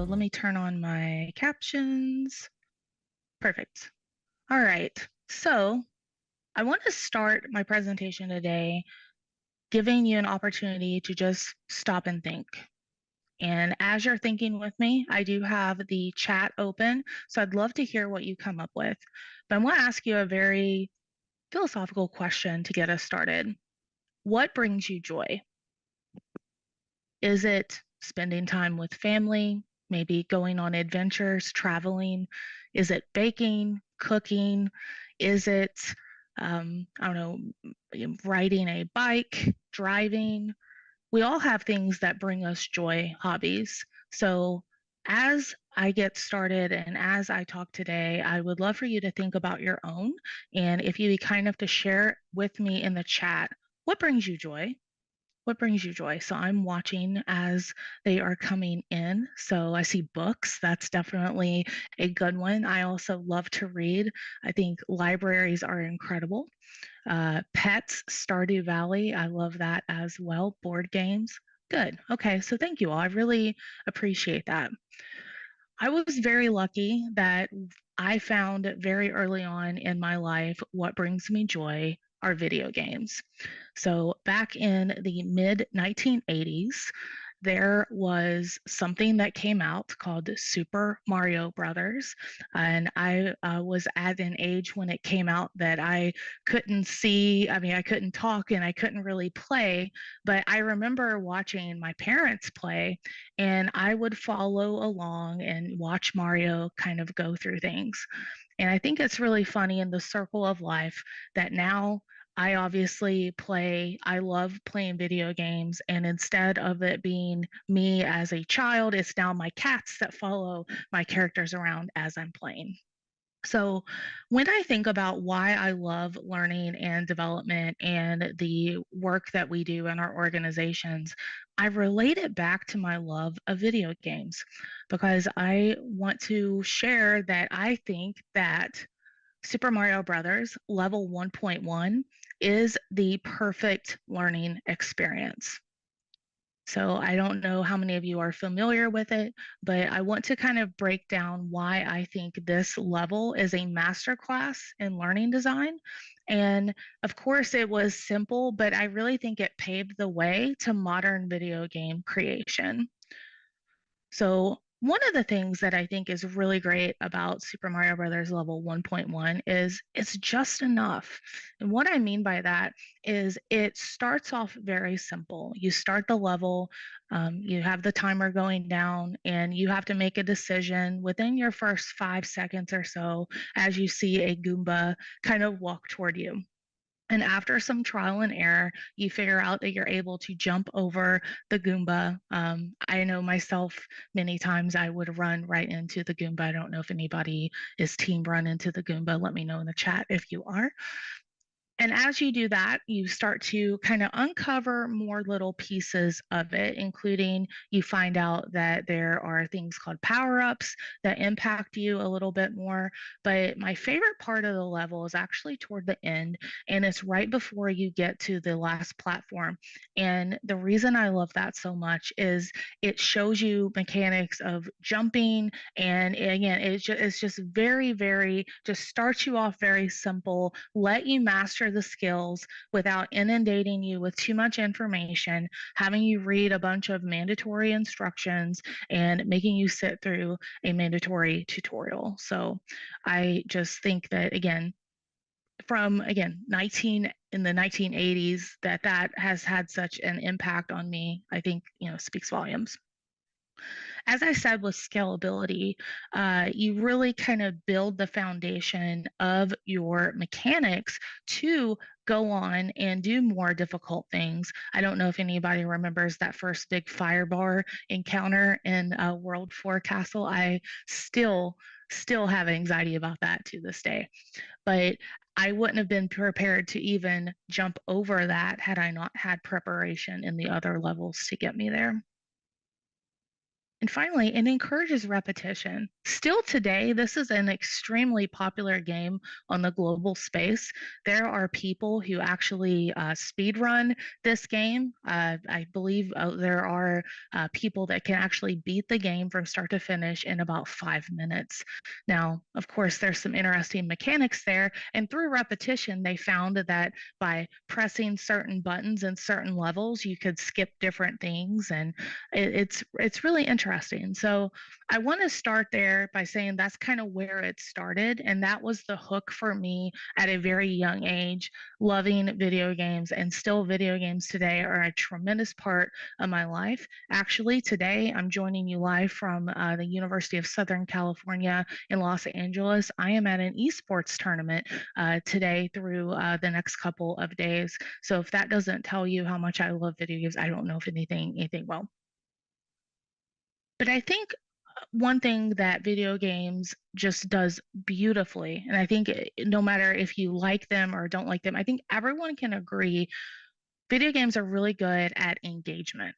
let me turn on my captions. Perfect. All right. So I want to start my presentation today giving you an opportunity to just stop and think. And as you're thinking with me, I do have the chat open. So I'd love to hear what you come up with. But I want to ask you a very philosophical question to get us started. What brings you joy? Is it spending time with family, maybe going on adventures, traveling? Is it baking, cooking? Is it, I don't know, riding a bike, driving? We all have things that bring us joy, hobbies. So as I get started and as I talk today, I would love for you to think about your own. And if you'd be kind enough to share with me in the chat, what brings you joy? What brings you joy? So I'm watching as they are coming in. So I see books. That's definitely a good one. I also love to read. I think libraries are incredible. Pets, Stardew Valley. I love that as well. Board games. Good. Okay. So thank you all. I really appreciate that. I was very lucky that I found very early on in my life what brings me joy are video games. So back in the mid 1980s, there was something that came out called Super Mario Brothers, and I was at an age when it came out that I couldn't see. I mean, I couldn't talk and I couldn't really play, but I remember watching my parents play, and I would follow along and watch Mario kind of go through things. And I think it's really funny in the circle of life that now I obviously I love playing video games. And instead of it being me as a child, it's now my cats that follow my characters around as I'm playing. So, when I think about why I love learning and development and the work that we do in our organizations, I relate it back to my love of video games because I want to share that I think that Super Mario Brothers level 1.1 is the perfect learning experience. So I don't know how many of you are familiar with it, but I want to kind of break down why I think this level is a masterclass in learning design. And of course, it was simple, but I really think it paved the way to modern video game creation. So one of the things that I think is really great about Super Mario Brothers level 1.1 is it's just enough. And what I mean by that is it starts off very simple. You start the level, you have the timer going down, and you have to make a decision within your first 5 seconds or so as you see a Goomba kind of walk toward you. And after some trial and error, you figure out that you're able to jump over the Goomba. I know myself, many times I would run right into the Goomba. I don't know if anybody is team run into the Goomba. Let me know in the chat if you are. And as you do that, you start to kind of uncover more little pieces of it, including you find out that there are things called power ups that impact you a little bit more. But my favorite part of the level is actually toward the end, and it's right before you get to the last platform. And the reason I love that so much is it shows you mechanics of jumping. And again, it's just very, very, just starts you off very simple, let you master the skills without inundating you with too much information, having you read a bunch of mandatory instructions and making you sit through a mandatory tutorial. So I just think that again, from again 19 in the 1980s, that has had such an impact on me, I think, speaks volumes. As I said, with scalability, you really kind of build the foundation of your mechanics to go on and do more difficult things. I don't know if anybody remembers that first big fire bar encounter in World 4 Castle. I still have anxiety about that to this day. But I wouldn't have been prepared to even jump over that had I not had preparation in the other levels to get me there. And finally, it encourages repetition. Still today, this is an extremely popular game on the global space. There are people who actually speed run this game. I believe there are people that can actually beat the game from start to finish in about 5 minutes. Now, of course, there's some interesting mechanics there. And through repetition, they found that by pressing certain buttons in certain levels, you could skip different things, and it's really interesting. So I want to start there by saying that's kind of where it started, and that was the hook for me at a very young age, loving video games, and still video games today are a tremendous part of my life. Actually, today I'm joining you live from the University of Southern California in Los Angeles. I am at an esports tournament today through the next couple of days. So if that doesn't tell you how much I love video games, I don't know if anything will. But I think one thing that video games just does beautifully, and I think no matter if you like them or don't like them, I think everyone can agree video games are really good at engagement.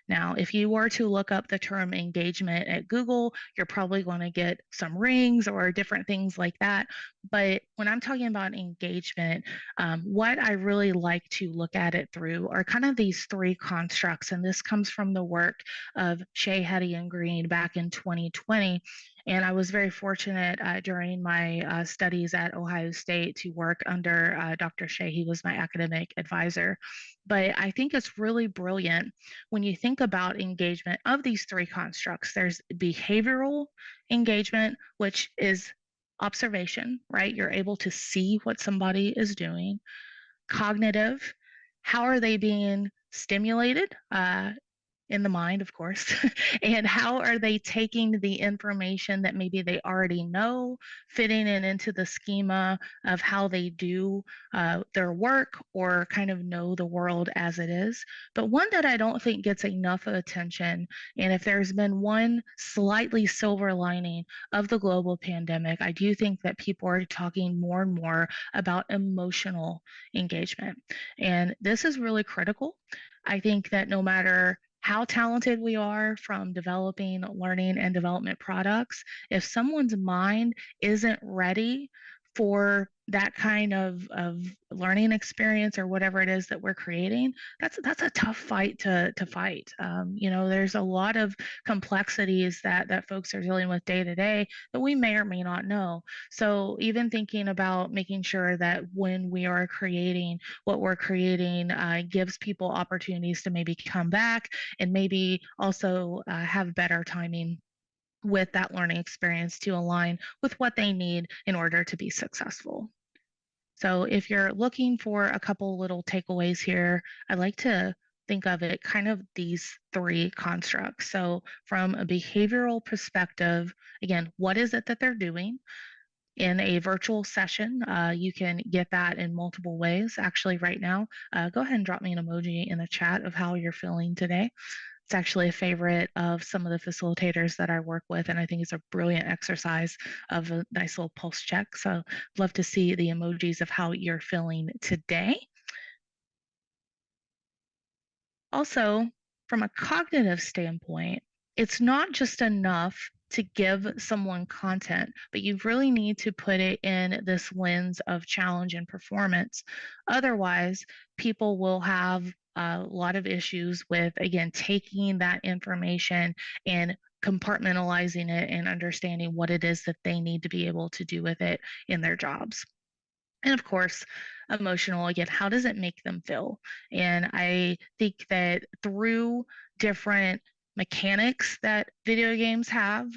Now, if you were to look up the term engagement at Google, you're probably going to get some rings or different things like that. But when I'm talking about engagement, what I really like to look at it through are kind of these three constructs. And this comes from the work of Shea, Hetty, and Green back in 2020. And I was very fortunate during my studies at Ohio State to work under Dr. Shea. He was my academic advisor. But I think it's really brilliant when you think about engagement of these three constructs. There's behavioral engagement, which is observation, right? You're able to see what somebody is doing. Cognitive, how are they being stimulated? In the mind, of course, and how are they taking the information that maybe they already know, fitting it into the schema of how they do their work or kind of know the world as it is. But one that I don't think gets enough attention, and if there's been one slightly silver lining of the global pandemic, I do think that people are talking more and more about emotional engagement. And this is really critical. I think that no matter how talented we are from developing learning and development products, if someone's mind isn't ready for that kind of learning experience or whatever it is that we're creating, that's a tough fight to fight. There's a lot of complexities that folks are dealing with day to day that we may or may not know. So even thinking about making sure that when we are creating what we're creating gives people opportunities to maybe come back and maybe also have better timing with that learning experience to align with what they need in order to be successful. So if you're looking for a couple little takeaways here, I like to think of it kind of these three constructs. So from a behavioral perspective, again, what is it that they're doing? In a virtual session. You can get that in multiple ways. Actually, right now, go ahead and drop me an emoji in the chat of how you're feeling today. It's actually a favorite of some of the facilitators that I work with, and I think it's a brilliant exercise of a nice little pulse check. So, love to see the emojis of how you're feeling today. Also, from a cognitive standpoint, it's not just enough to give someone content, but you really need to put it in this lens of challenge and performance. Otherwise, people will have a lot of issues with, again, taking that information and compartmentalizing it and understanding what it is that they need to be able to do with it in their jobs. And of course, emotional, again, how does it make them feel? And I think that through different mechanics that video games have,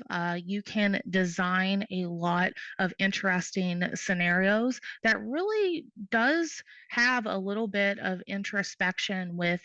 you can design a lot of interesting scenarios that really does have a little bit of introspection with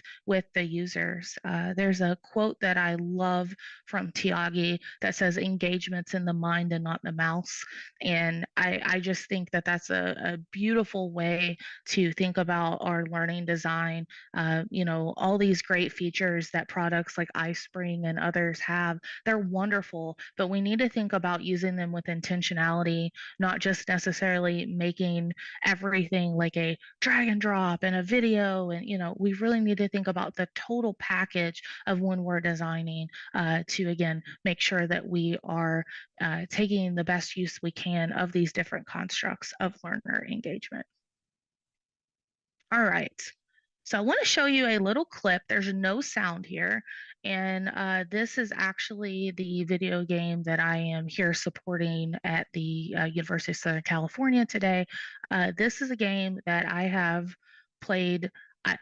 the users. There's a quote that I love from Tiagi that says engagement's in the mind and not the mouse. And I just think that that's a beautiful way to think about our learning design. All these great features that products like iSpring iSpring and others have. They're wonderful, but we need to think about using them with intentionality, not just necessarily making everything like a drag and drop and a video. And, we really need to think about the total package of when we're designing to, again, make sure that we are taking the best use we can of these different constructs of learner engagement. All right. So I want to show you a little clip. There's no sound here. And this is actually the video game that I am here supporting at the University of Southern California today. This is a game that I have played.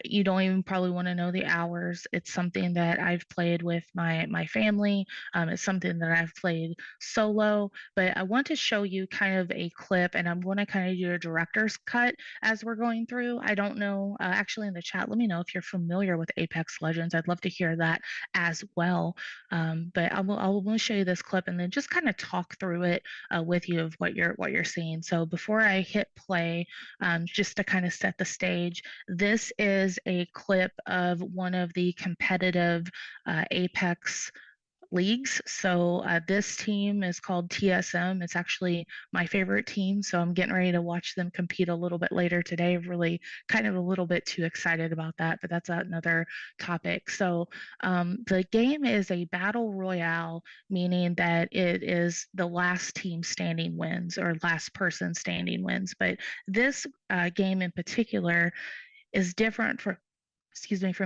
You don't even probably want to know the hours. It's something that I've played with my family. It's something that I've played solo. But I want to show you kind of a clip, and I'm going to kind of do a director's cut as we're going through. I don't know, actually in the chat, let me know if you're familiar with Apex Legends. I'd love to hear that as well. But I will show you this clip and then just kind of talk through it with you of what you're seeing. So before I hit play, just to kind of set the stage, this is a clip of one of the competitive Apex leagues. So this team is called TSM. It's actually my favorite team. So I'm getting ready to watch them compete a little bit later today. Really kind of a little bit too excited about that, but that's another topic. So the game is a battle royale, meaning that it is the last team standing wins or last person standing wins. But this game in particular is different from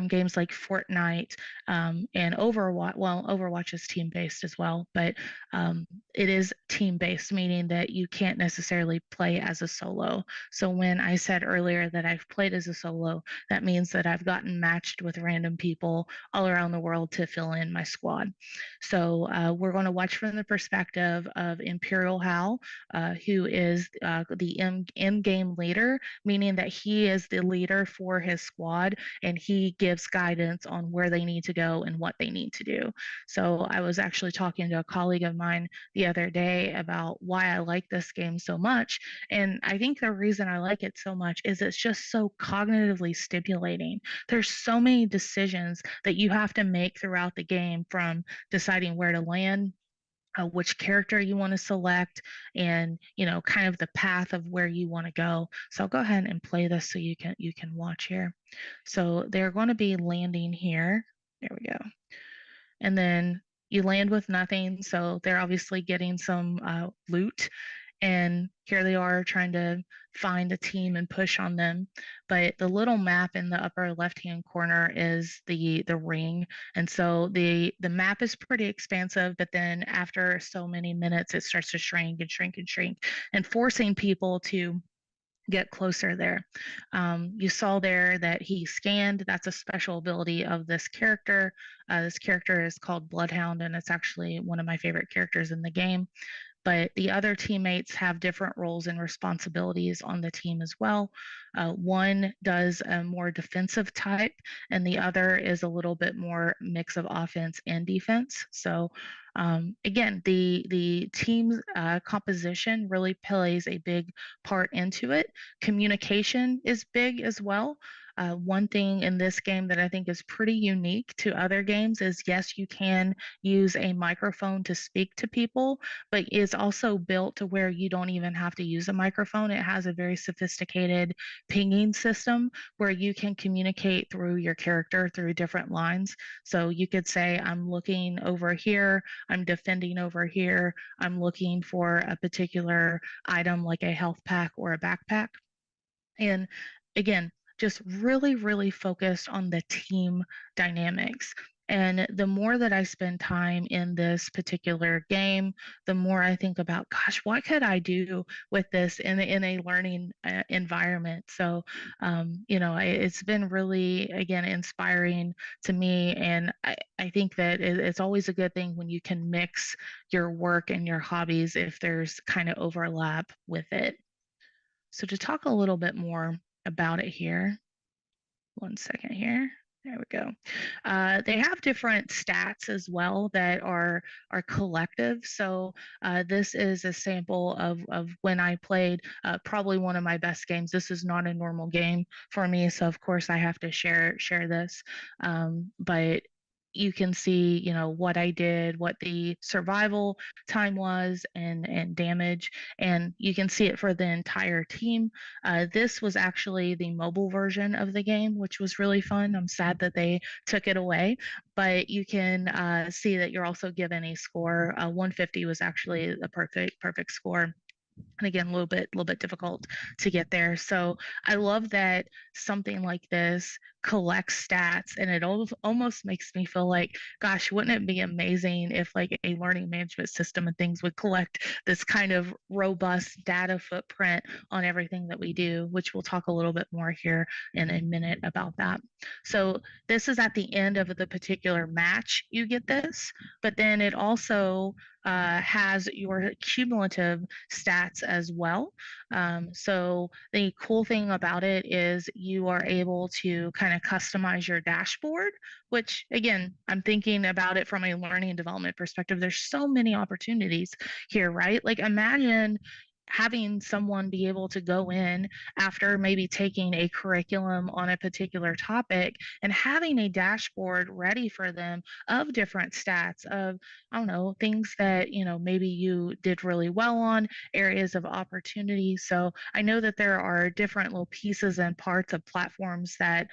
games like Fortnite and Overwatch. Well, Overwatch is team-based as well, but it is team-based, meaning that you can't necessarily play as a solo. So when I said earlier that I've played as a solo, that means that I've gotten matched with random people all around the world to fill in my squad. So we're going to watch from the perspective of Imperial Hal, who is the in-game leader, meaning that he is the leader for his squad and he gives guidance on where they need to go and what they need to do. So I was actually talking to a colleague of mine the other day about why I like this game so much. And I think the reason I like it so much is it's just so cognitively stimulating. There's so many decisions that you have to make throughout the game, from deciding where to land, which character you want to select, and kind of the path of where you want to go. So I'll go ahead and play this so you can watch here. So they're going to be landing here. There we go. And then you land with nothing, so they're obviously getting some loot. And here they are trying to find a team and push on them. But the little map in the upper left-hand corner is the ring. And so the map is pretty expansive, but then after so many minutes, it starts to shrink and shrink and shrink, and forcing people to get closer there. You saw there that he scanned. That's a special ability of this character. This character is called Bloodhound, and it's actually one of my favorite characters in the game. But the other teammates have different roles and responsibilities on the team as well. One does a more defensive type, and the other is a little bit more mix of offense and defense. So again, the team composition really plays a big part into it. Communication is big as well. One thing in this game that I think is pretty unique to other games is, yes, you can use a microphone to speak to people, but it's also built to where you don't even have to use a microphone. It has a very sophisticated pinging system where you can communicate through your character through different lines. So you could say, I'm looking over here, I'm defending over here, I'm looking for a particular item like a health pack or a backpack. And again, just really, really focused on the team dynamics. And the more that I spend time in this particular game, the more I think about, gosh, what could I do with this in a learning environment? So, it's been really, again, inspiring to me. And I think that it's always a good thing when you can mix your work and your hobbies if there's kind of overlap with it. So to talk a little bit more about it here, one second here. There we go. They have different stats as well that are collective. So this is a sample of when I played probably one of my best games. This is not a normal game for me, so of course I have to share this. But you can see, what I did, what the survival time was, and damage, and you can see it for the entire team. This was actually the mobile version of the game, which was really fun. I'm sad that they took it away, but you can see that you're also given a score. 150 was actually the perfect score, and again, a little bit difficult to get there. So I love that something like this collects stats, and it almost makes me feel like, gosh, wouldn't it be amazing if like a learning management system and things would collect this kind of robust data footprint on everything that we do, which we'll talk a little bit more here in a minute about that. So this is at the end of the particular match, you get this, but then it also has your cumulative stats as well. So the cool thing about it is you are able to kind of customize your dashboard, which again, I'm thinking about it from a learning and development perspective. There's so many opportunities here, right? Like imagine having someone be able to go in after maybe taking a curriculum on a particular topic and having a dashboard ready for them of different stats of, I don't know, things that, maybe you did really well on, areas of opportunity. So I know that there are different little pieces and parts of platforms that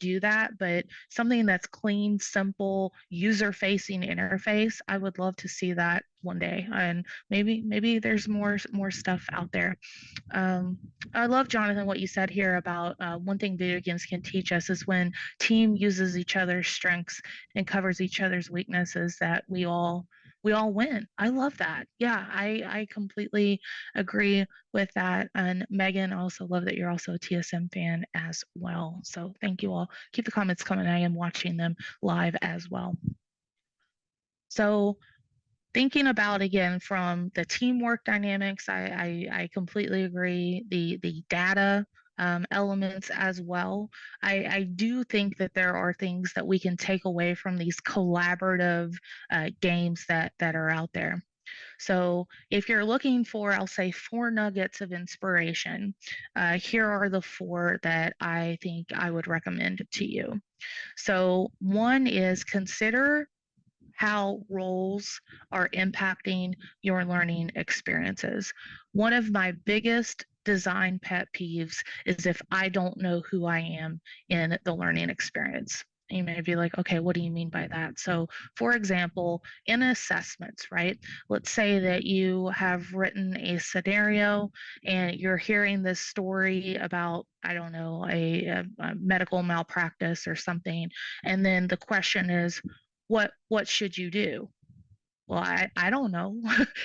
do that, but something that's clean, simple, user-facing interface, I would love to see that one day. And maybe there's more stuff out there. I love, Jonathan, what you said here about one thing video games can teach us is when team uses each other's strengths and covers each other's weaknesses, that we all win. I love that. Yeah, I completely agree with that. And Megan, I also love that you're also a TSM fan as well. So thank you all. Keep the comments coming. I am watching them live as well. So thinking about, again, from the teamwork dynamics, I completely agree. The data elements as well. I do think that there are things that we can take away from these collaborative games that are out there. So if you're looking for, I'll say, 4 nuggets of inspiration, here are the 4 that I think I would recommend to you. So one is consider how roles are impacting your learning experiences. One of my biggest design pet peeves is if I don't know who I am in the learning experience. You may be like, okay, what do you mean by that? So, for example, in assessments, right? Let's say that you have written a scenario and you're hearing this story about, I don't know, a medical malpractice or something. And then the question is, what should you do? Well, I don't know.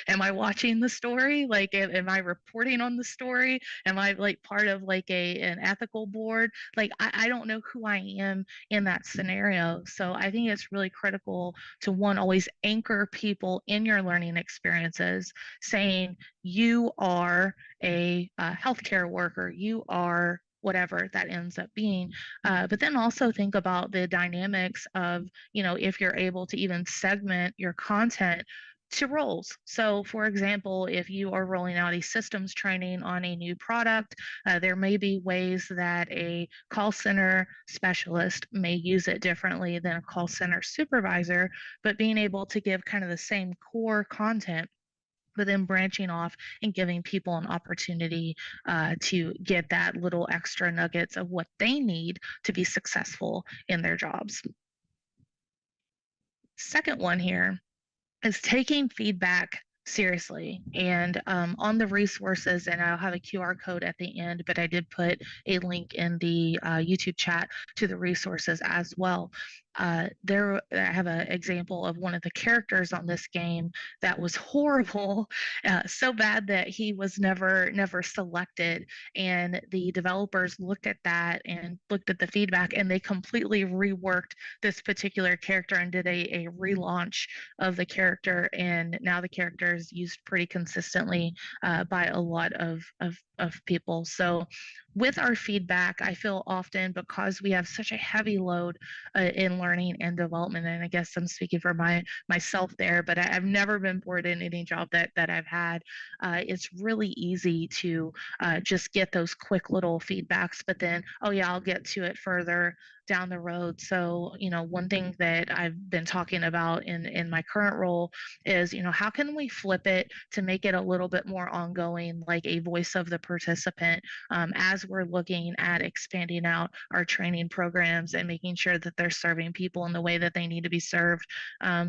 Am I watching the story? Like, am I reporting on the story? Am I like part of like an ethical board? Like, I don't know who I am in that scenario. So I think it's really critical to, one, always anchor people in your learning experiences, saying you are a healthcare worker, you are whatever that ends up being. But then also think about the dynamics of, if you're able to even segment your content to roles. So, for example, if you are rolling out a systems training on a new product, there may be ways that a call center specialist may use it differently than a call center supervisor, but being able to give kind of the same core content, but then branching off and giving people an opportunity to get that little extra nuggets of what they need to be successful in their jobs. Second one here is taking feedback seriously. And on the resources, and I'll have a QR code at the end, but I did put a link in the YouTube chat to the resources as well. There, I have an example of one of the characters on this game that was horrible, so bad that he was never selected. And the developers looked at that and looked at the feedback, and they completely reworked this particular character and did a relaunch of the character. And now the character is used pretty consistently by a lot of people. So with our feedback, I feel often because we have such a heavy load in learning and development, and I guess I'm speaking for myself there, but I've never been bored in any job that I've had. It's really easy to just get those quick little feedbacks, but then, oh yeah, I'll get to it further down the road. So, one thing that I've been talking about in my current role is, how can we flip it to make it a little bit more ongoing, like a voice of the participant, as we're looking at expanding out our training programs and making sure that they're serving people in the way that they need to be served.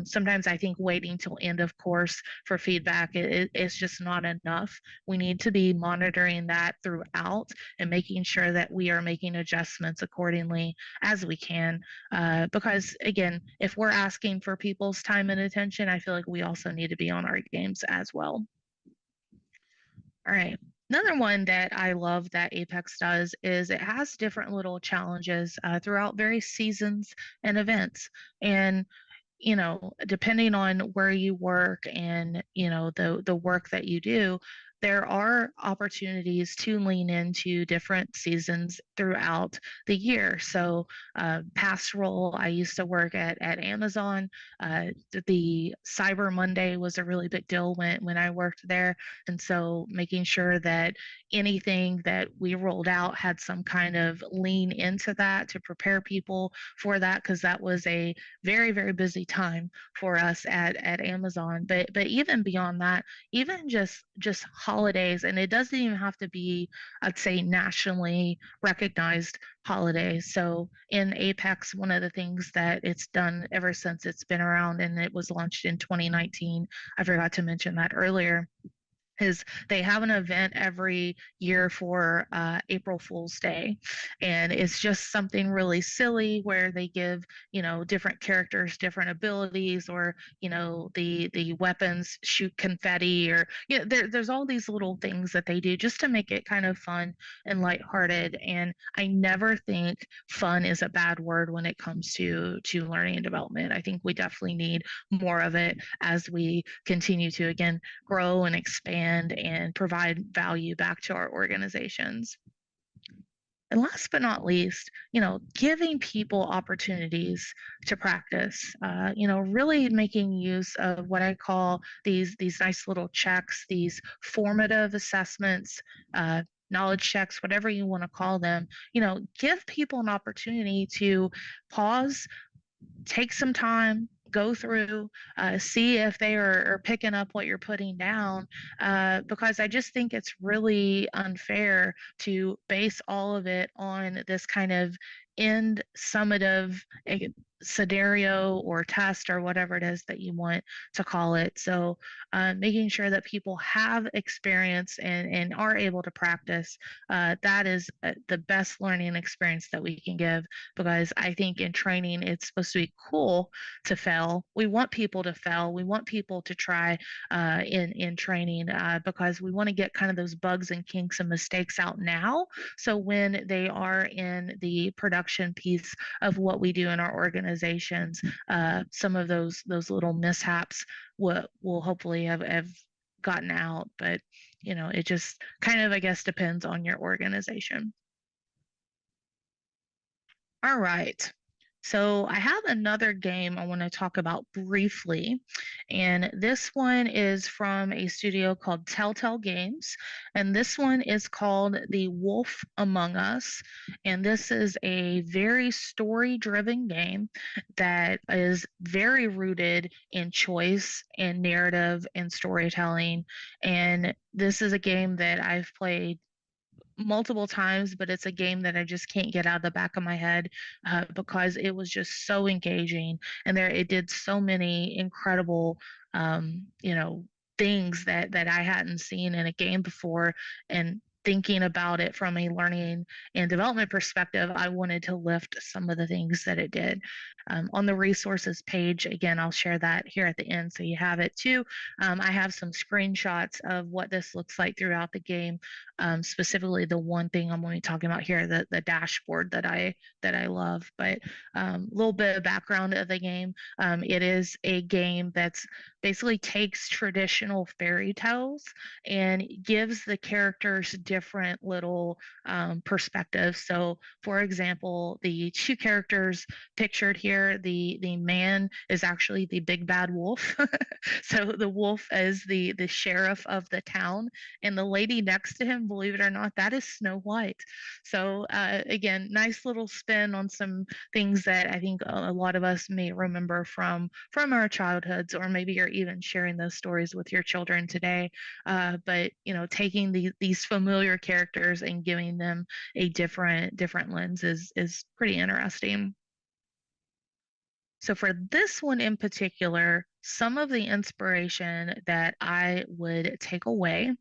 Sometimes I think waiting till end of course for feedback is just not enough. We need to be monitoring that throughout and making sure that we are making adjustments accordingly as we can. Because again, if we're asking for people's time and attention, I feel like we also need to be on our games as well. All right. Another one that I love that Apex does is it has different little challenges throughout various seasons and events. And depending on where you work and, the work that you do, there are opportunities to lean into different seasons throughout the year. So, past role, I used to work at Amazon. The Cyber Monday was a really big deal when I worked there. And so, making sure that anything that we rolled out had some kind of lean into that to prepare people for that, because that was a very, very busy time for us at Amazon. But even beyond that, even just holidays, and it doesn't even have to be, I'd say, nationally recognized holidays. So in Apex, one of the things that it's done ever since it's been around, and it was launched in 2019, I forgot to mention that earlier, is they have an event every year for April Fool's Day. And it's just something really silly where they give, different characters different abilities, or, the weapons shoot confetti, or, there's all these little things that they do just to make it kind of fun and lighthearted. And I never think fun is a bad word when it comes to learning and development. I think we definitely need more of it as we continue to, again, grow and expand and provide value back to our organizations. And last but not least, giving people opportunities to practice, really making use of what I call these nice little checks, these formative assessments, knowledge checks, whatever you want to call them. Give people an opportunity to pause, take some time, go through, see if they are picking up what you're putting down, because I just think it's really unfair to base all of it on this kind of end summative scenario or test or whatever it is that you want to call it. So making sure that people have experience and are able to practice, that is the best learning experience that we can give, because I think in training it's supposed to be cool to fail. We want people to fail. We want people to try in training, because we want to get kind of those bugs and kinks and mistakes out now. So when they are in the production piece of what we do in our organizations, some of those little mishaps will hopefully have gotten out. But it just kind of, I guess, depends on your organization. All right. So I have another game I want to talk about briefly, and this one is from a studio called Telltale Games, and this one is called The Wolf Among Us, and this is a very story-driven game that is very rooted in choice and narrative and storytelling, and this is a game that I've played multiple times, but it's a game that I just can't get out of the back of my head, because it was just so engaging, and it did so many incredible, things that I hadn't seen in a game before. And thinking about it from a learning and development perspective, I wanted to lift some of the things that it did. On the resources page, again, I'll share that here at the end so you have it too. I have some screenshots of what this looks like throughout the game. Specifically, the one thing I'm only talking about here, the dashboard that I love. But a little bit of background of the game. It is a game that's basically takes traditional fairy tales and gives the characters different little perspectives. So, for example, the two characters pictured here, the man is actually the big bad wolf. So the wolf is the sheriff of the town, and the lady next to him, believe it or not, that is Snow White. So again, nice little spin on some things that I think a lot of us may remember from our childhoods, or maybe you're even sharing those stories with your children today. But taking these familiar characters and giving them a different lens is pretty interesting. So for this one in particular, some of the inspiration that I would take away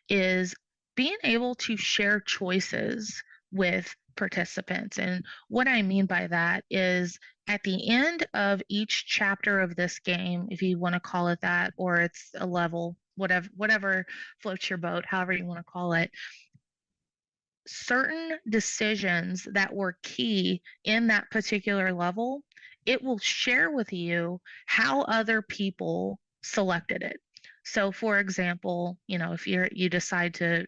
is being able to share choices with participants. And what I mean by that is at the end of each chapter of this game, if you want to call it that, or it's a level, whatever floats your boat, however you want to call it, certain decisions that were key in that particular level, it will share with you how other people selected it. So for example, if you decide to,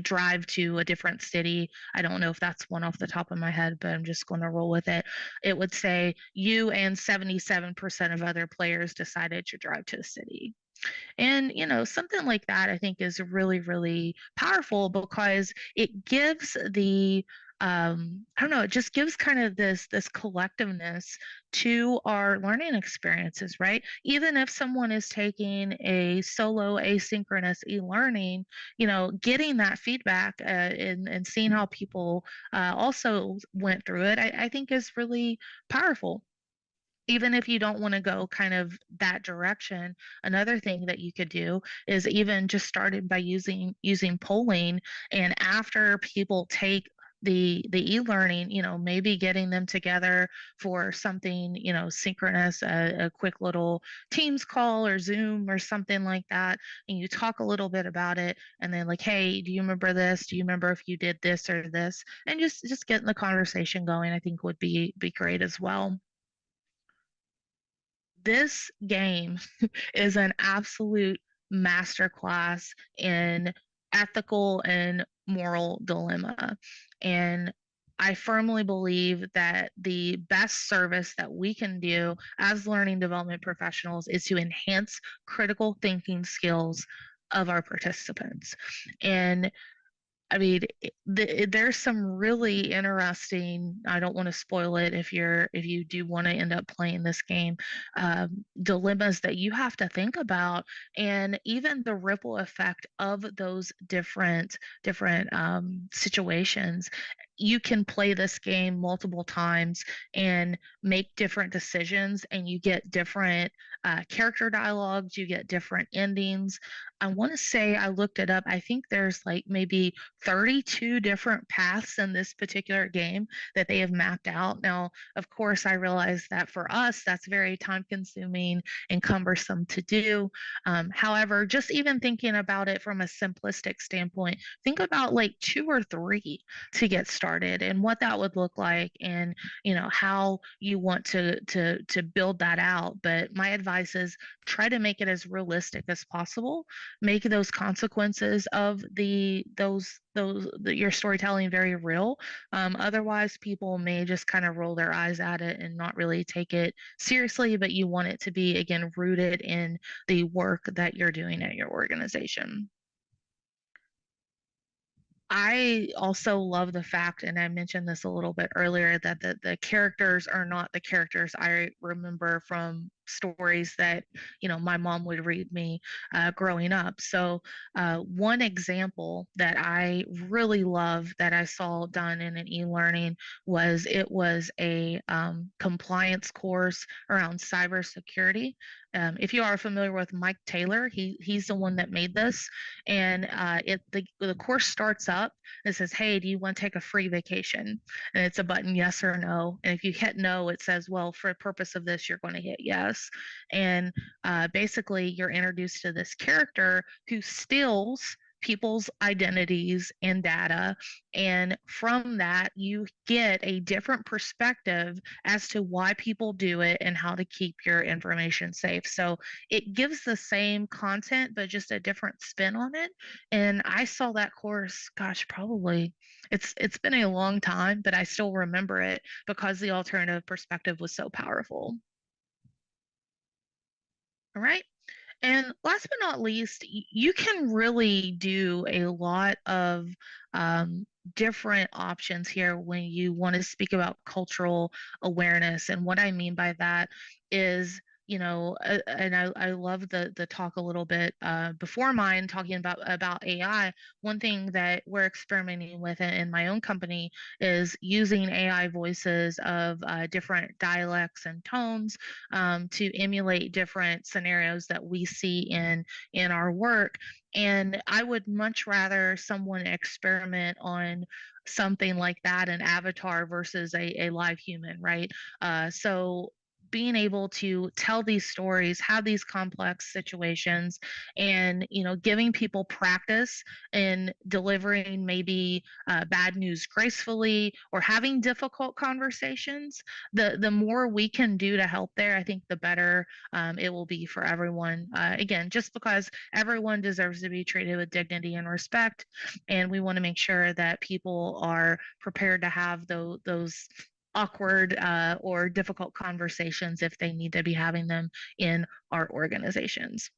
drive to a different city, I don't know if that's one off the top of my head, but I'm just going to roll with it. It would say you and 77% of other players decided to drive to the city. And, something like that I think is really, really powerful because it gives I don't know, it just gives kind of this collectiveness to our learning experiences, right? Even if someone is taking a solo asynchronous e-learning, getting that feedback and seeing how people also went through it, I think is really powerful. Even if you don't want to go kind of that direction, another thing that you could do is even just started by using polling, and after people take the e-learning, maybe getting them together for something, synchronous, a quick little Teams call or Zoom or something like that, and you talk a little bit about it, and then like, hey, do you remember this? Do you remember if you did this or this? And just getting the conversation going, I think would be great as well. This game is an absolute masterclass in ethical and moral dilemma. And I firmly believe that the best service that we can do as learning development professionals is to enhance critical thinking skills of our participants. And I mean, there's some really interesting. I don't want to spoil it if you do want to end up playing this game, dilemmas that you have to think about, and even the ripple effect of those different situations. You can play this game multiple times and make different decisions, and you get different character dialogues. You get different endings. I want to say I looked it up. I think there's like maybe 32 different paths in this particular game that they have mapped out. Now, of course, I realize that for us, that's very time consuming and cumbersome to do. However, just even thinking about it from a simplistic standpoint, think about like two or three to get started and what that would look like, and how you want to build that out. But my advice is try to make it as realistic as possible. Make those consequences of your storytelling very real. Otherwise, people may just kind of roll their eyes at it and not really take it seriously. But you want it to be, again, rooted in the work that you're doing at your organization. I also love the fact, and I mentioned this a little bit earlier, that the characters are not the characters I remember from stories that my mom would read me growing up. So one example that I really love that I saw done in an e-learning was it was a compliance course around cybersecurity. If you are familiar with Mike Taylor, he's the one that made this, and the course starts up. It says, "Hey, do you want to take a free vacation?" And it's a button, yes or no. And if you hit no, it says, "Well, for the purpose of this, you're going to hit yes." And basically, you're introduced to this character who steals people's identities and data. And from that, you get a different perspective as to why people do it and how to keep your information safe. So it gives the same content, but just a different spin on it. And I saw that course, gosh, probably it's been a long time, but I still remember it because the alternative perspective was so powerful. All right. And last but not least, you can really do a lot of um, different options here when you want to speak about cultural awareness. And what I mean by that is, and I love the talk a little bit before mine talking about AI. One thing that we're experimenting with in my own company is using AI voices of different dialects and tones to emulate different scenarios that we see in our work. And I would much rather someone experiment on something like that, an avatar versus a live human, right? So being able to tell these stories, have these complex situations, and giving people practice in delivering maybe bad news gracefully or having difficult conversations, the more we can do to help there, I think the better it will be for everyone. Again, just because everyone deserves to be treated with dignity and respect, and we want to make sure that people are prepared to have those awkward or difficult conversations if they need to be having them in our organizations.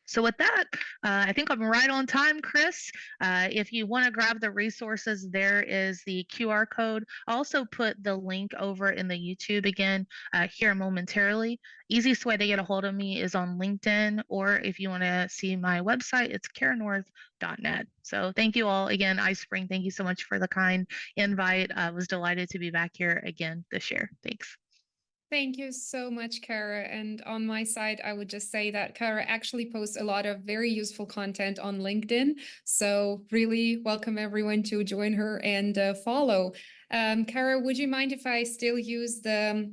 So with that, I think I'm right on time, Chris. If you want to grab the resources, there is the QR code. I'll also put the link over in the YouTube again here momentarily. Easiest way to get a hold of me is on LinkedIn, or if you want to see my website, it's caranorth.net. So thank you all again, iSpring. Thank you so much for the kind invite. I was delighted to be back here again this year. Thanks. Thank you so much, Cara. And on my side, I would just say that Cara actually posts a lot of very useful content on LinkedIn. So really welcome everyone to join her and follow. Cara, would you mind if I still use the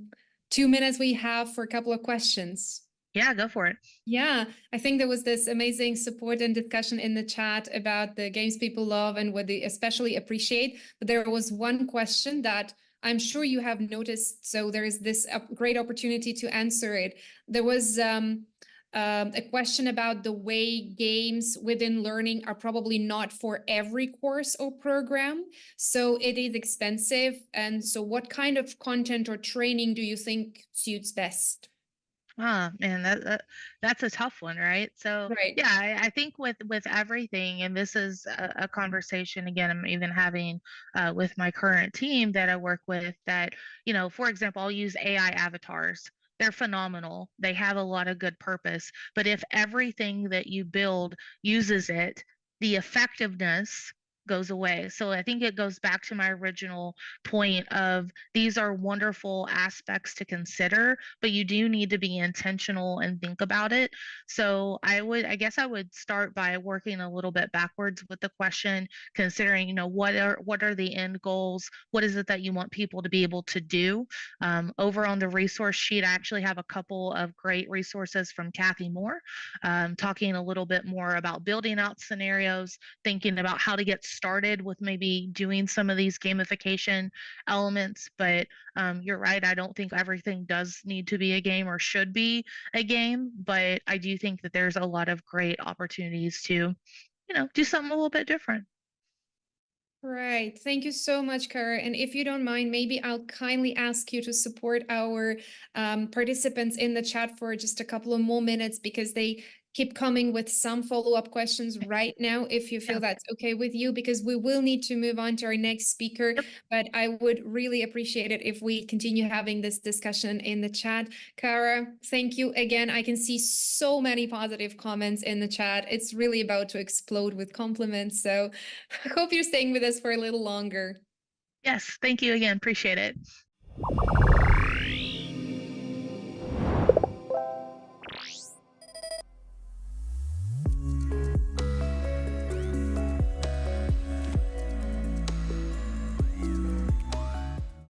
2 minutes we have for a couple of questions? Yeah, go for it. Yeah, I think there was this amazing support and discussion in the chat about the games people love and what they especially appreciate. But there was one question that I'm sure you have noticed. So there is this great opportunity to answer it. There was a question about the way games within learning are probably not for every course or program. So it is expensive. And so what kind of content or training do you think suits best? Ah, man, that's a tough one, right? So Right. yeah, I think with everything, and this is a conversation again I'm even having with my current team that I work with. That for example, I'll use AI avatars. They're phenomenal. They have a lot of good purpose, but if everything that you build uses it, the effectiveness goes away. So I think it goes back to my original point of these are wonderful aspects to consider, but you do need to be intentional and think about it. So I guess I would start by working a little bit backwards with the question, considering, what are the end goals? What is it that you want people to be able to do? Over on the resource sheet, I actually have a couple of great resources from Kathy Moore, talking a little bit more about building out scenarios, thinking about how to get started with maybe doing some of these gamification elements. But you're right. I don't think everything does need to be a game or should be a game, but I do think that there's a lot of great opportunities to, do something a little bit different. Right. Thank you so much, Cara. And if you don't mind, maybe I'll kindly ask you to support our participants in the chat for just a couple of more minutes because they keep coming with some follow-up questions right now, if you feel Yeah. that's okay with you, because we will need to move on to our next speaker. Yep. But I would really appreciate it if we continue having this discussion in the chat. Cara, thank you again. I can see so many positive comments in the chat. It's really about to explode with compliments. So I hope you're staying with us for a little longer. Yes. Thank you again. Appreciate it.